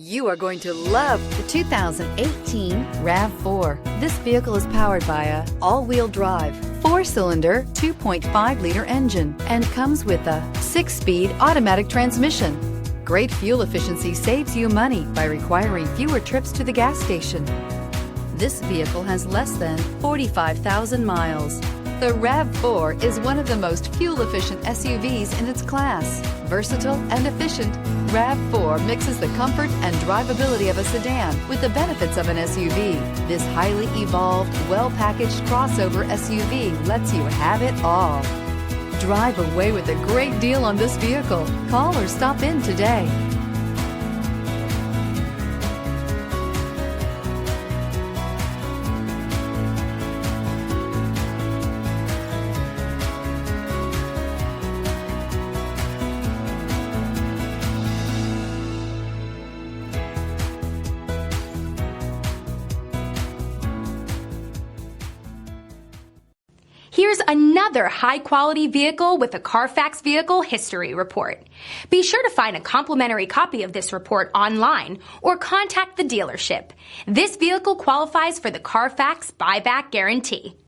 You are going to love the 2018 RAV4. This vehicle is powered by a all-wheel drive, 4-cylinder, 2.5-liter engine and comes with a 6-speed automatic transmission. Great fuel efficiency saves you money by requiring fewer trips to the gas station. This vehicle has less than 45,000 miles. The RAV4 is one of the most fuel-efficient SUVs in its class. Versatile and efficient, RAV4 mixes the comfort and drivability of a sedan with the benefits of an SUV. This highly evolved, well-packaged crossover SUV lets you have it all. Drive away with a great deal on this vehicle. Call or stop in today. Here's another high-quality vehicle with a Carfax Vehicle History Report. Be sure to find a complimentary copy of this report online or contact the dealership. This vehicle qualifies for the Carfax Buyback Guarantee.